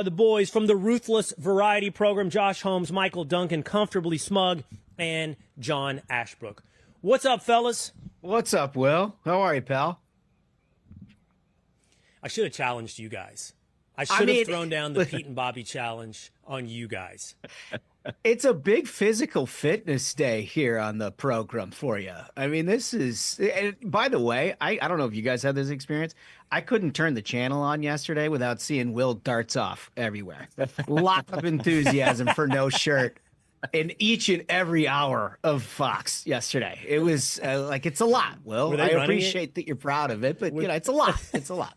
The boys from the Ruthless Variety program, Josh Holmes, Michael Duncan, Comfortably Smug, and John Ashbrook. What's up, fellas? What's up, Will? How are you, pal? I should have challenged you guys. I should have thrown down the Pete and Bobby challenge on you guys. It's a big physical fitness day here on the program for you. I mean, this is, and by the way, I don't know if you guys had this experience. I couldn't turn the channel on yesterday without seeing Will darts off everywhere. Lot of enthusiasm for no shirt in each and every hour of Fox yesterday. It was like, it's a lot, Will. I appreciate that you're proud of it, but you know, it's a lot. It's a lot.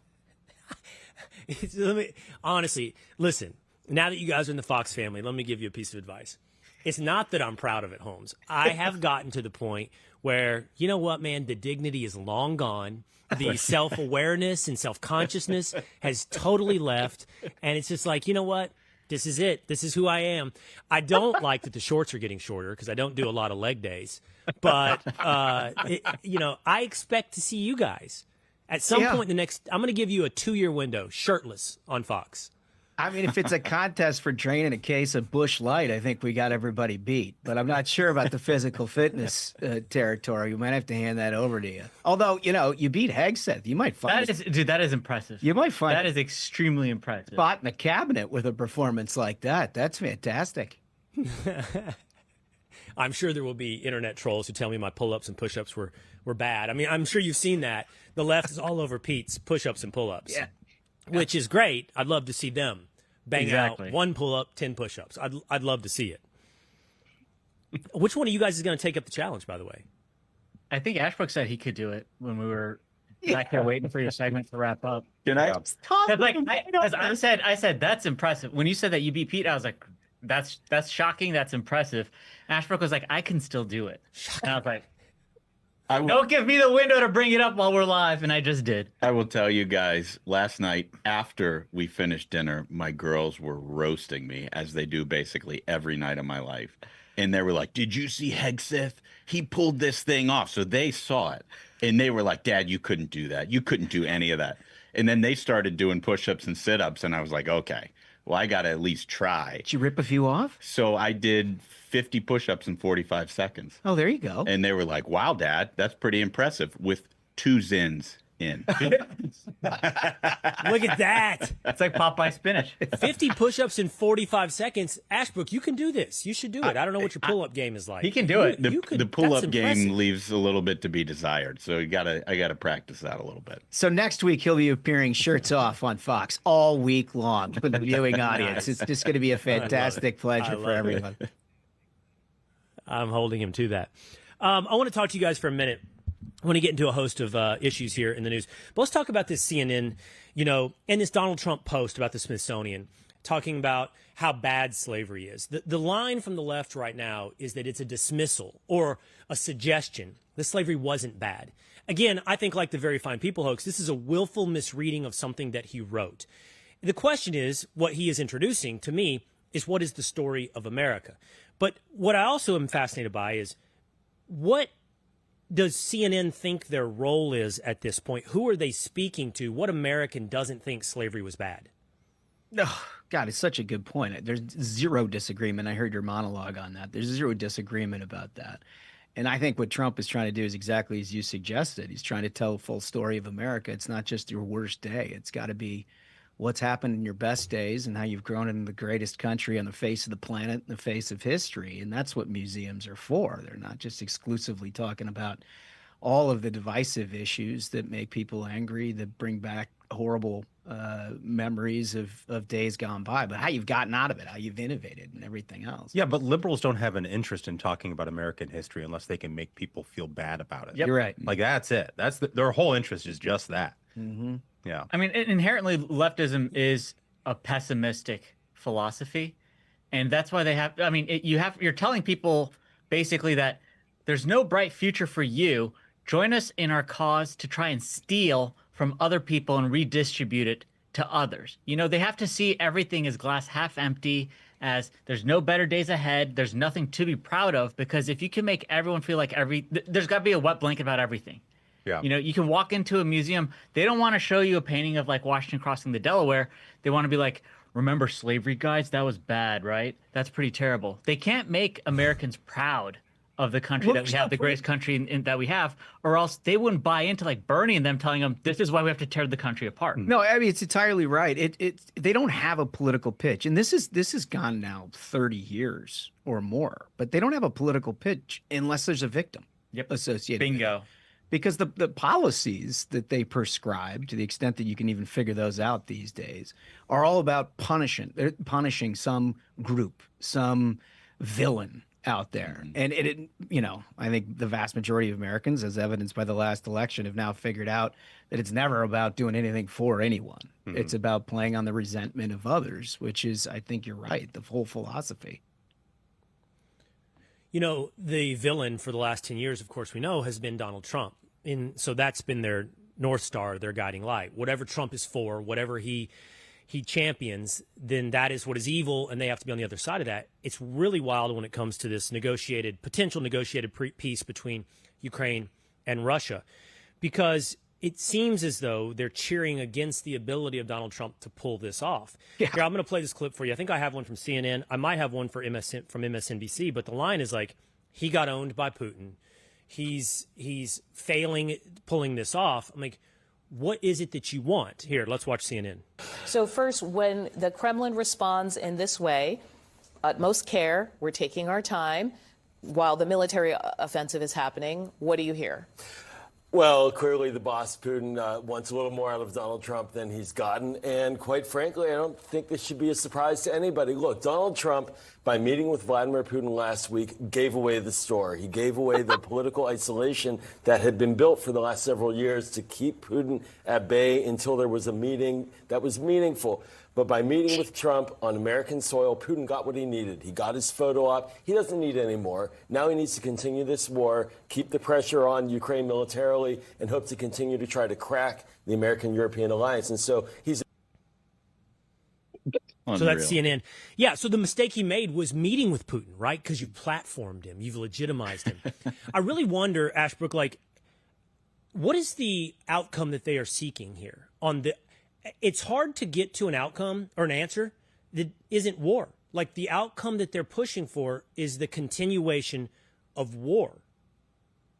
Honestly, listen. Now that you guys are in the Fox family, let me give you a piece of advice. It's not that I'm proud of it, Holmes. I have gotten to the point where, you know what, man, the dignity is long gone. The self-awareness and self-consciousness has totally left. And it's just like, you know what? This is it. This is who I am. I don't like that the shorts are getting shorter because I don't do a lot of leg days. But, you know, I expect to see you guys at some point in the next, I'm going to give you a 2-year window, shirtless on Fox. I mean, if it's a contest for draining a case of Busch Light, I think we got everybody beat. But I'm not sure about the physical fitness territory. We might have to hand that over to you. Although, you know, you beat Hegseth. You might find dude, that is impressive. You might find that is extremely impressive. Spot in the cabinet with a performance like that. That's fantastic. I'm sure there will be internet trolls who tell me my pull-ups and push-ups were bad. I mean, I'm sure you've seen that. The left is all over Pete's push-ups and pull-ups. Yeah. Which is great. I'd love to see them bang out 1 pull-up, 10 push-ups. I'd love to see it. Which one of you guys is going to take up the challenge, by the way? I think Ashbrook said he could do it when we were back there waiting for your segment to wrap up. Can I? I said that's impressive. When you said that you beat Pete, I was like, that's shocking. That's impressive. Ashbrook was like, I can still do it. And I was like, don't give me the window to bring it up while we're live, and I just did. I will tell you guys, last night after we finished dinner, my girls were roasting me, as they do basically every night of my life. And they were like, did you see Hegseth? He pulled this thing off. So they saw it. And they were like, Dad, you couldn't do that. You couldn't do any of that. And then they started doing push-ups and sit-ups, and I was like, okay, well, I got to at least try. Did you rip a few off? So I did 50 push-ups in 45 seconds. Oh, there you go. And they were like, wow, Dad, that's pretty impressive, with 2 zins in. Look at that. It's like Popeye spinach. 50 push-ups in 45 seconds. Ashbrook, you can do this. You should do it. I don't know what your pull-up game is like. He can do it. The pull-up game leaves a little bit to be desired. So I gotta practice that a little bit. So next week he'll be appearing shirts off on Fox all week long for the viewing audience. It's just going to be a fantastic pleasure for everyone. I'm holding him to that. I want to talk to you guys for a minute. I want to get into a host of issues here in the news. But let's talk about this CNN, you know, and this Donald Trump post about the Smithsonian, talking about how bad slavery is. The line from the left right now is that it's a dismissal or a suggestion that slavery wasn't bad. Again, I think like the Very Fine People hoax, this is a willful misreading of something that he wrote. The question is, what he is introducing to me is, what is the story of America? But what I also am fascinated by is, what does CNN think their role is at this point? Who are they speaking to? What American doesn't think slavery was bad? Oh, God, it's such a good point. There's zero disagreement. I heard your monologue on that. There's zero disagreement about that. And I think what Trump is trying to do is exactly as you suggested. He's trying to tell a full story of America. It's not just your worst day. It's got to be what's happened in your best days and how you've grown into the greatest country on the face of the planet, in the face of history. And that's what museums are for. They're not just exclusively talking about all of the divisive issues that make people angry, that bring back horrible memories of days gone by, but how you've gotten out of it, how you've innovated and everything else. Yeah, but liberals don't have an interest in talking about American history unless they can make people feel bad about it. Yep. You're right. Like, that's it. That's their whole interest is just that. Mm-hmm. Yeah. I mean, inherently, leftism is a pessimistic philosophy, and that's why they have. I mean, you're telling people basically that there's no bright future for you. Join us in our cause to try and steal from other people and redistribute it to others. You know, they have to see everything as glass half empty, as there's no better days ahead. There's nothing to be proud of, because if you can make everyone feel like there's got to be a wet blanket about everything. Yeah. You know, you can walk into a museum. They don't want to show you a painting of like Washington crossing the Delaware. They want to be like, remember slavery, guys? That was bad, right? That's pretty terrible. They can't make Americans proud of the country that we have, the greatest country that we have, or else they wouldn't buy into like Bernie and them telling them this is why we have to tear the country apart. No, I mean it's entirely right. They don't have a political pitch, and this has gone now 30 years or more. But they don't have a political pitch unless there's a victim associated. Bingo. Because the policies that they prescribe, to the extent that you can even figure those out these days, are all about punishing some group, some villain out there. And I think the vast majority of Americans, as evidenced by the last election, have now figured out that it's never about doing anything for anyone. It's about playing on the resentment of others, which is, I think you're right, the whole philosophy. The villain for the last 10 years, of course, we know, has been Donald Trump. So that's been their North Star, their guiding light. Whatever Trump is for, whatever he champions, then that is what is evil, and they have to be on the other side of that. It's really wild when it comes to this potential negotiated peace between Ukraine and Russia, because it seems as though they're cheering against the ability of Donald Trump to pull this off. Yeah. Here, I'm going to play this clip for you. I think I have one from CNN. I might have one from MSNBC, but the line is like, he got owned by Putin. He's failing at pulling this off. I'm like, what is it that you want? Here, let's watch CNN. So first, when the Kremlin responds in this way, utmost care, we're taking our time, while the military offensive is happening, what do you hear? Well, clearly the boss, Putin, wants a little more out of Donald Trump than he's gotten. And quite frankly, I don't think this should be a surprise to anybody. Look, Donald Trump, by meeting with Vladimir Putin last week, gave away the store. He gave away the political isolation that had been built for the last several years to keep Putin at bay until there was a meeting that was meaningful. But by meeting with Trump on American soil, Putin got what he needed. He got his photo op. He doesn't need any more. Now he needs to continue this war, keep the pressure on Ukraine militarily, and hope to continue to try to crack the American-European alliance. And so he's... Unreal. So that's CNN. Yeah, so the mistake he made was meeting with Putin, right? Because you've platformed him. You've legitimized him. I really wonder, Ashbrook, what is the outcome that they are seeking here on the... It's hard to get to an outcome or an answer that isn't war. Like, the outcome that they're pushing for is the continuation of war.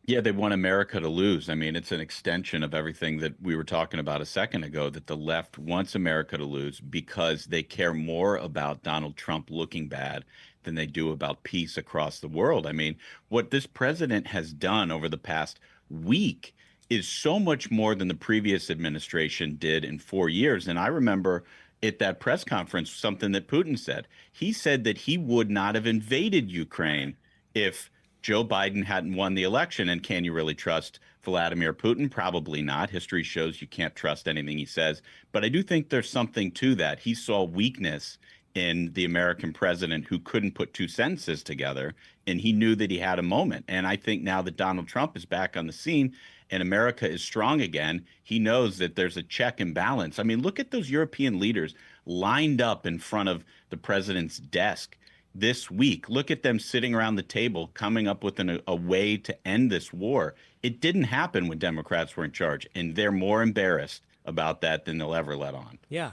Yeah, they want America to lose. I mean, it's an extension of everything that we were talking about a second ago, that the left wants America to lose because they care more about Donald Trump looking bad than they do about peace across the world. I mean, what this president has done over the past week is so much more than the previous administration did in 4 years. And I remember at that press conference, something that Putin said. He said that he would not have invaded Ukraine if Joe Biden hadn't won the election. And can you really trust Vladimir Putin? Probably not. History shows you can't trust anything he says. But I do think there's something to that. He saw weakness in the American president who couldn't put two sentences together, and he knew that he had a moment. And I think now that Donald Trump is back on the scene and America is strong again, he knows that there's a check and balance. I mean, look at those European leaders lined up in front of the president's desk this week. Look at them sitting around the table, coming up with a way to end this war. It didn't happen when Democrats were in charge, and they're more embarrassed about that than they'll ever let on. Yeah.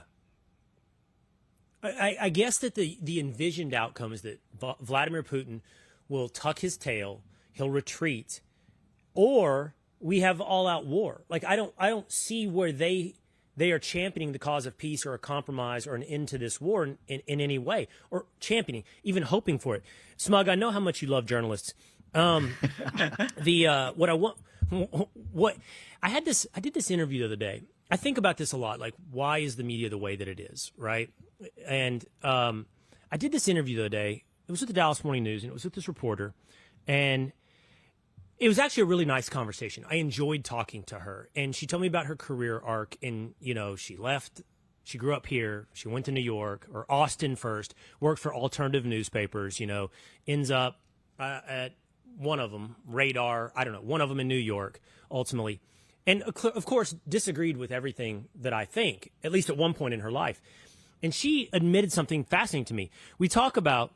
I guess that the envisioned outcome is that Vladimir Putin will tuck his tail, he'll retreat, or we have all-out war. Like, I don't see where they are championing the cause of peace or a compromise or an end to this war in any way, or championing, even hoping for it. Smug, I know how much you love journalists. I did this interview the other day. I think about this a lot. Like, why is the media the way that it is, right? And I did this interview the other day. It was with the Dallas Morning News, and it was with this reporter. And it was actually a really nice conversation. I enjoyed talking to her. And she told me about her career arc. And, she left. She grew up here. She went to New York or Austin first, worked for alternative newspapers, ends up at one of them, Radar, I don't know, one of them in New York, ultimately. And, of course, disagreed with everything that I think, at least at one point in her life. And she admitted something fascinating to me. We talk about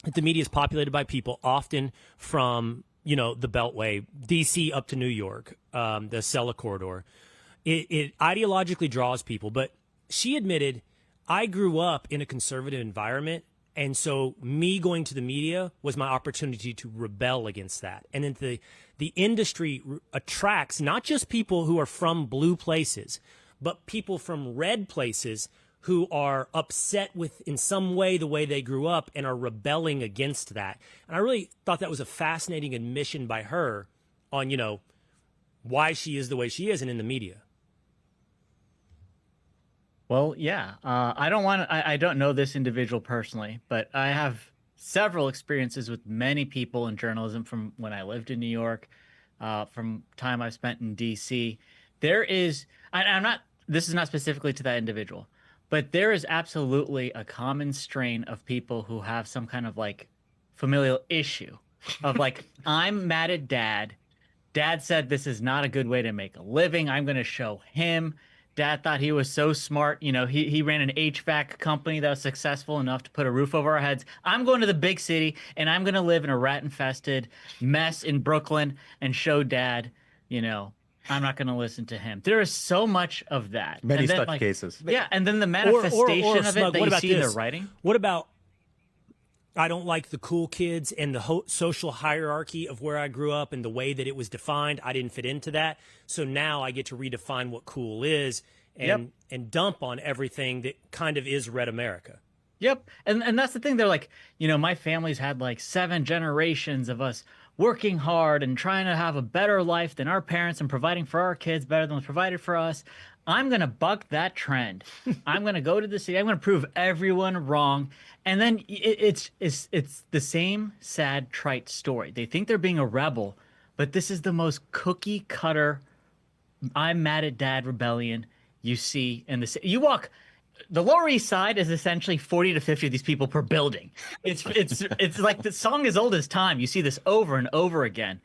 that the media is populated by people often from, the Beltway, D.C. up to New York, the Acela corridor. It ideologically draws people. But she admitted, I grew up in a conservative environment. And so me going to the media was my opportunity to rebel against that. And then the industry attracts not just people who are from blue places, but people from red places who are upset with, in some way, the way they grew up and are rebelling against that. And I really thought that was a fascinating admission by her on, why she is the way she is and in the media. Well, yeah. I don't know this individual personally, but I have several experiences with many people in journalism from when I lived in New York, from time I spent in DC. This is not specifically to that individual, but there is absolutely a common strain of people who have some kind of like familial issue of like, I'm mad at dad. Dad said this is not a good way to make a living. I'm going to show him. Dad thought he was so smart. He ran an HVAC company that was successful enough to put a roof over our heads. I'm going to the big city, and I'm going to live in a rat-infested mess in Brooklyn and show Dad, I'm not going to listen to him. There is so much of that. Many such cases. Yeah, and then the manifestation of it Smug, that what you about see in this? their writing. What about, I don't like the cool kids and the social hierarchy of where I grew up and the way that it was defined. I didn't fit into that. So now I get to redefine what cool is and dump on everything that kind of is red America. Yep. And that's the thing. They're like, my family's had like 7 generations of us working hard and trying to have a better life than our parents and providing for our kids better than was provided for us. I'm going to buck that trend. I'm going to go to the city. I'm going to prove everyone wrong. And then it's the same sad, trite story. They think they're being a rebel, but this is the most cookie cutter I'm mad at dad rebellion you see in the city. You walk, the Lower East Side is essentially 40 to 50 of these people per building. It's like the song as old as time. You see this over and over again.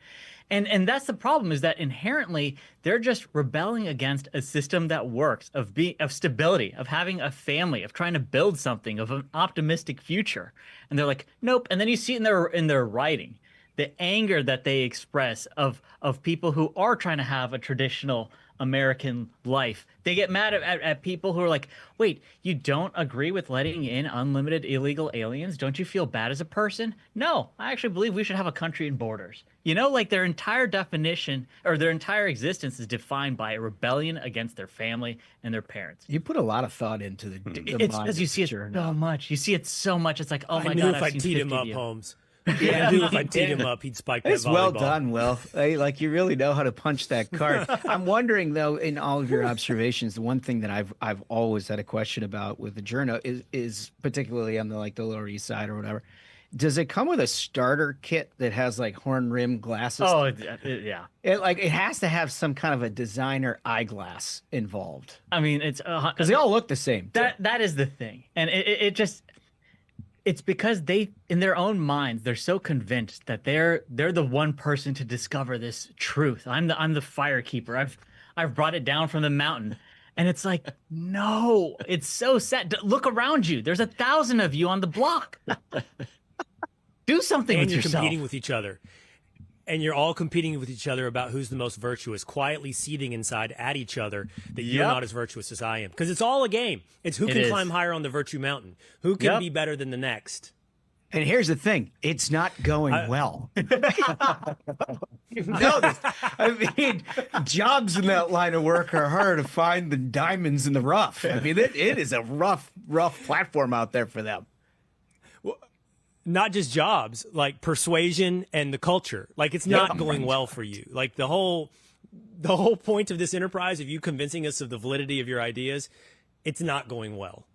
And that's the problem, is that inherently they're just rebelling against a system that works, of stability, of having a family, of trying to build something, of an optimistic future. And they're like, nope. And then you see it in their writing, the anger that they express of people who are trying to have a traditional American life. They get mad at people who are like, wait, you don't agree with letting in unlimited illegal aliens? Don't you feel bad as a person? No, I actually believe we should have a country and borders. Like their entire definition or their entire existence is defined by a rebellion against their family and their parents. You put a lot of thought into the It's because you see it so much. You see it so much. It's like, oh my I knew God, if I've I seen teed 50 him of up, you. Holmes. I knew if I teed him up, he'd spike that It's volleyball. well done, Will. Hey, like you really know how to punch that card. I'm wondering though, in all of your observations, the one thing that I've always had a question about with the journal is particularly on the Lower East Side or whatever. Does it come with a starter kit that has like horn rim glasses? Oh, yeah. It has to have some kind of a designer eyeglass involved. I mean, it's because they all look the same. That is the thing, and it just. It's because they, in their own minds, they're so convinced that they're the one person to discover this truth. I'm the fire keeper. I've brought it down from the mountain. And it's like, no, it's so sad. Look around you. There's 1,000 of you on the block. Do something with you're yourself. Competing with each other. And you're all competing with each other about who's the most virtuous, quietly seething inside at each other that you're not as virtuous as I am. Because it's all a game. It's who can climb higher on the virtue mountain. Who can be better than the next. And here's the thing. It's not going well. You know this. I mean, jobs in that line of work are hard to find the diamonds in the rough. I mean, it is a rough platform out there for them. Not just jobs, like persuasion and the culture. Like it's not going well for you. Like the whole point of this enterprise of you convincing us of the validity of your ideas, it's not going well.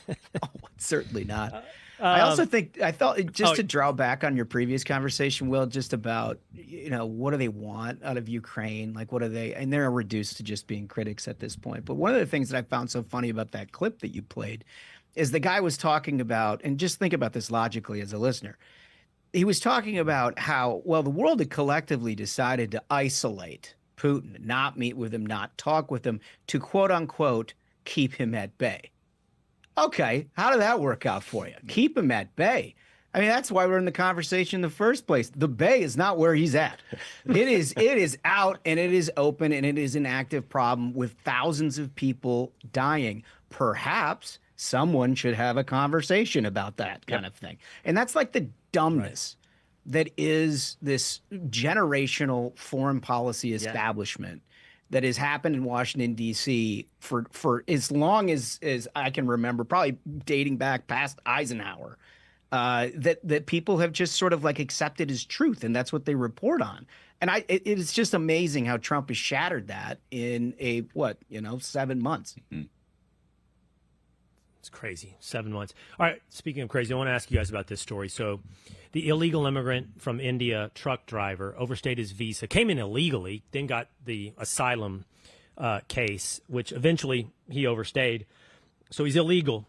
It's certainly not. I thought to draw back on your previous conversation, Will, just about, what do they want out of Ukraine? Like, what are they, and they're reduced to just being critics at this point. But one of the things that I found so funny about that clip that you played is the guy was talking about, and just think about this logically as a listener. He was talking about how, the world had collectively decided to isolate Putin, not meet with him, not talk with him, to quote unquote, keep him at bay. Okay, how did that work out for you? Keep him at bay. I mean, that's why we're in the conversation in the first place. The bay is not where he's at. It is out, and it is open, and it is an active problem with thousands of people dying. Perhaps someone should have a conversation about that kind of thing. And that's like the dumbness that is this generational foreign policy establishment that has happened in Washington, D.C. for as long as I can remember, probably dating back past Eisenhower, that people have just sort of like accepted as truth, and that's what they report on. And it is just amazing how Trump has shattered that in 7 months. Mm-hmm. It's crazy. 7 months. All right. Speaking of crazy, I want to ask you guys about this story. So the illegal immigrant from India, truck driver, overstayed his visa, came in illegally, then got the asylum case, which eventually he overstayed. So he's illegal.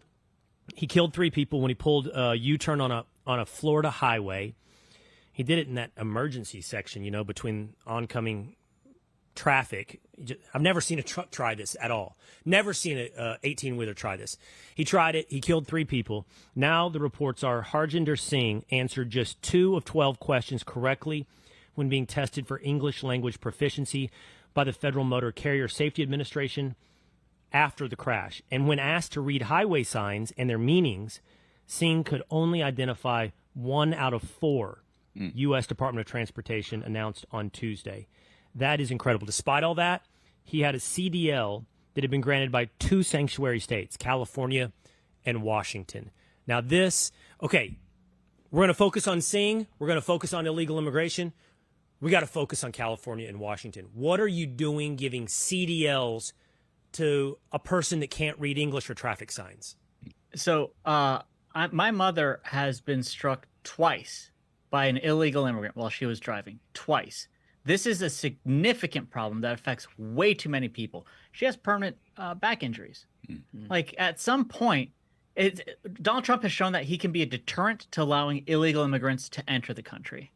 He killed 3 people when he pulled a U-turn on a Florida highway. He did it in that emergency section, between oncoming traffic. I've never seen a truck try this at all. Never seen a 18-wheeler try this. He tried it. He killed 3 people. Now the reports are Harjinder Singh answered just 2 of 12 questions correctly when being tested for English language proficiency by the Federal Motor Carrier Safety Administration after the crash. And when asked to read highway signs and their meanings, Singh could only identify 1 out of 4, U.S. Department of Transportation announced on Tuesday. That is incredible. Despite all that, he had a CDL that had been granted by 2 sanctuary states, California and Washington. Now we're going to focus on Singh. We're going to focus on illegal immigration. We got to focus on California and Washington. What are you doing giving CDLs to a person that can't read English or traffic signs? So my mother has been struck twice by an illegal immigrant while she was driving. Twice. This is a significant problem that affects way too many people. She has permanent back injuries. Mm-hmm. Like at some point, Donald Trump has shown that he can be a deterrent to allowing illegal immigrants to enter the country.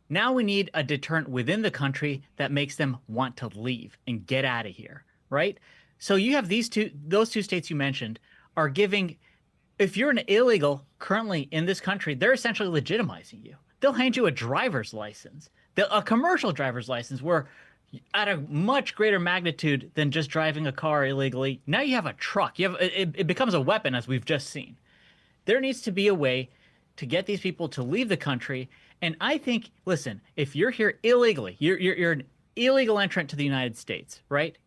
Now we need a deterrent within the country that makes them want to leave and get out of here, right? So you have those 2 states you mentioned are giving, if you're an illegal currently in this country, they're essentially legitimizing you. They'll hand you a driver's license, a commercial driver's license, where at a much greater magnitude than just driving a car illegally. Now you have a truck. It becomes a weapon, as we've just seen. There needs to be a way to get these people to leave the country. And I think, listen, if you're here illegally, you're an illegal entrant to the United States, right?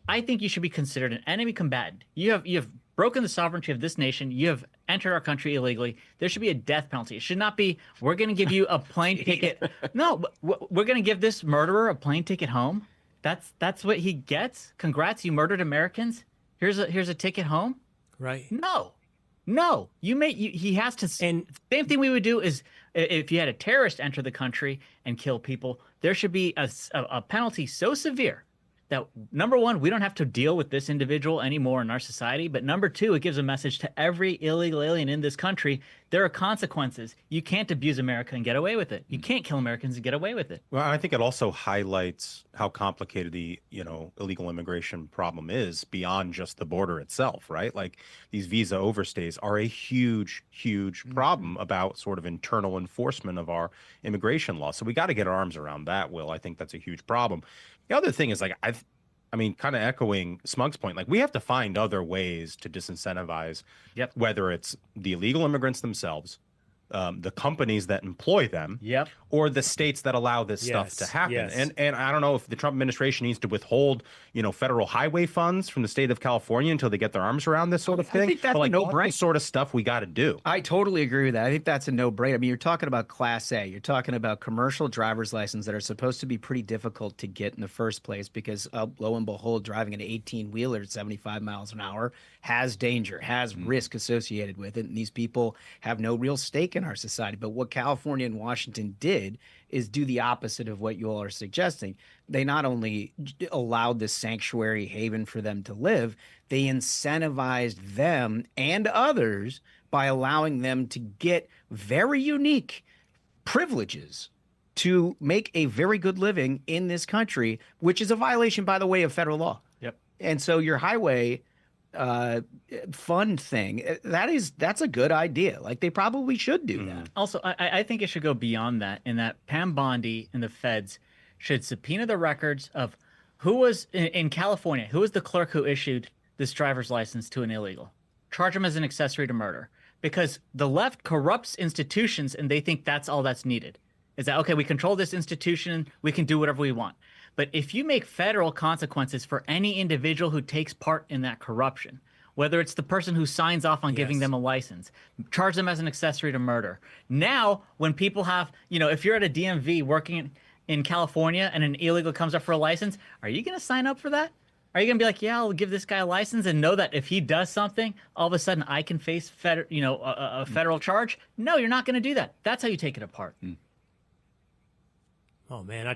I think you should be considered an enemy combatant. You have broken the sovereignty of this nation. You have entered our country illegally. There should be a death penalty. It should not be, we're going to give you a plane ticket. No, we're going to give this murderer a plane ticket home. That's what he gets. Congrats, you murdered Americans. Here's a ticket home. Right. No. He has to. And same thing we would do is if you had a terrorist enter the country and kill people, there should be a penalty so severe that, number one, we don't have to deal with this individual anymore in our society. But number 2, it gives a message to every illegal alien in this country. There are consequences. You can't abuse America and get away with it. You can't kill Americans and get away with it. Well, I think it also highlights how complicated the illegal immigration problem is beyond just the border itself, right? Like these visa overstays are a huge problem about sort of internal enforcement of our immigration law. So we got to get our arms around that, Will. I think that's a huge problem. The other thing is, like, kind of echoing Smug's point, like we have to find other ways to disincentivize, whether it's the illegal immigrants themselves, the companies that employ them, or the states that allow this stuff to happen. Yes. And I don't know if the Trump administration needs to withhold, federal highway funds from the state of California until they get their arms around this sort of thing. I think that's a no-brainer. Sort of stuff we got to do. I totally agree with that. I think that's a no-brainer. I mean, you're talking about Class A. You're talking about commercial driver's licenses that are supposed to be pretty difficult to get in the first place because, lo and behold, driving an 18-wheeler at 75 miles an hour has danger, has risk associated with it. And these people have no real stake in our society. But what California and Washington did is do the opposite of what you all are suggesting. They not only allowed this sanctuary haven for them to live, they incentivized them and others by allowing them to get very unique privileges to make a very good living in this country, which is a violation, by the way, of federal law. And so your highway fund thing, that's a good idea. Like they probably should do that. Also, I think it should go beyond that, in that Pam Bondi and the feds should subpoena the records of who was in California, who was the clerk who issued this driver's license to an illegal. charge them as an accessory to murder, because the left corrupts institutions and they think that's all that's needed. Is that, okay, we control this institution, we can do whatever we want. But if you make federal consequences for any individual who takes part in that corruption, whether it's the person who signs off on giving them a license, charge them as an accessory to murder. Now, when people have, if you're at a DMV working in California and an illegal comes up for a license, are you going to sign up for that? Are you going to be like, yeah, I'll give this guy a license and know that if he does something, all of a sudden I can face a federal charge? No, you're not going to do that. That's how you take it apart. Oh, man,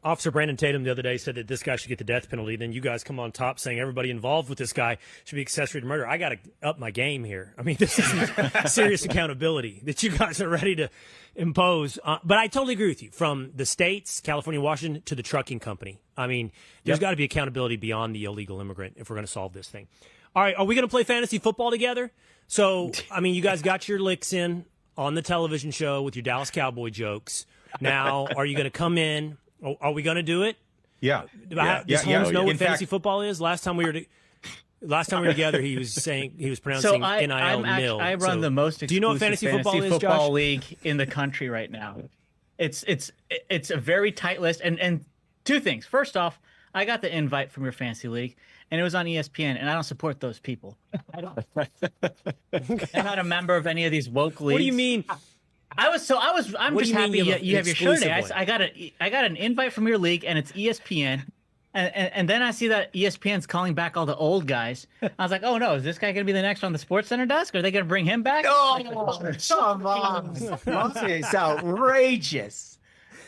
Officer Brandon Tatum the other day said that this guy should get the death penalty. Then you guys come on top saying everybody involved with this guy should be accessory to murder. I got to up my game here. I mean, this is serious accountability that you guys are ready to impose. But I totally agree with you. From the states, California, Washington, to the trucking company. I mean, there's got to be accountability beyond the illegal immigrant if we're going to solve this thing. All right, are we going to play fantasy football together? So, I mean, you guys got your licks in on the television show with your Dallas Cowboy jokes. Now, are you going to come in? Are we going to do it? Yeah. Does Holmes know what In fantasy fact, football is? Last time we were together, he was pronouncing NIL nil. I run the most exclusive do you know what fantasy football is, Josh? league in the country right now. It's a very tight list, and two things. First off, I got the invite from your fantasy league, and it was on ESPN, and I don't support those people. I don't. I'm not a member of any of these woke leagues. What do you mean? I'm just happy you have your show today. I got an invite from your league, and it's ESPN. And then I see that ESPN's calling back all the old guys. I was like, oh no, is this guy going to be the next on the Sports Center desk? Are they going to bring him back? Oh, come on. It's outrageous.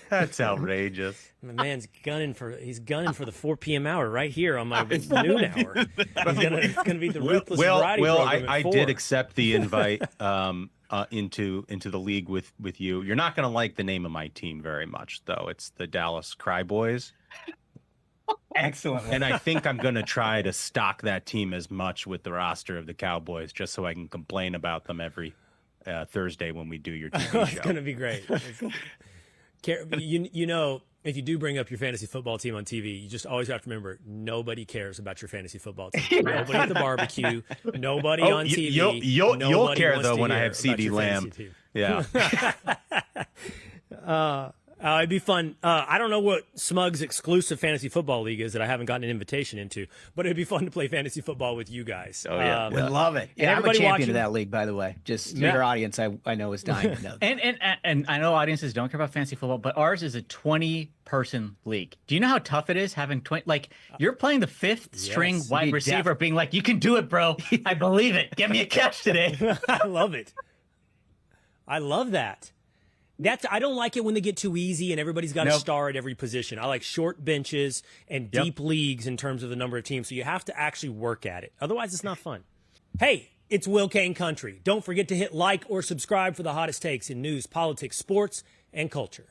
That's outrageous. My man's gunning for the 4 p.m. hour right here on my noon hour. It's gonna be the Ruthless Variety program at I 4. did accept the invite into the league with you. You're not going to like the name of my team very much, though. It's the Dallas Cry Boys. Excellent. And I think I'm going to try to stock that team as much with the roster of the Cowboys, just so I can complain about them every Thursday when we do your TV show. It's going to be great. If you do bring up your fantasy football team on TV, you just always have to remember, nobody cares about your fantasy football team. Nobody at the barbecue, nobody on TV. You'll care, though, when I have CD Lamb. Yeah. It'd be fun. I don't know what Smug's exclusive fantasy football league is that I haven't gotten an invitation into, but it'd be fun to play fantasy football with you guys. Oh, yeah. We love it. And I'm a everybody champion watching of that league, by the way. Just your audience, I know is dying to know. And I know audiences don't care about fantasy football, but ours is a 20-person league. Do you know how tough it is having 20? Like, you're playing the fifth string wide receiver, being like, "You can do it, bro. I believe it. Get me a catch today." I love it. I love that. I don't like it when they get too easy and everybody's got a star at every position. I like short benches and deep leagues in terms of the number of teams. So you have to actually work at it. Otherwise, it's not fun. Hey, it's Will Cain Country. Don't forget to hit like or subscribe for the hottest takes in news, politics, sports, and culture.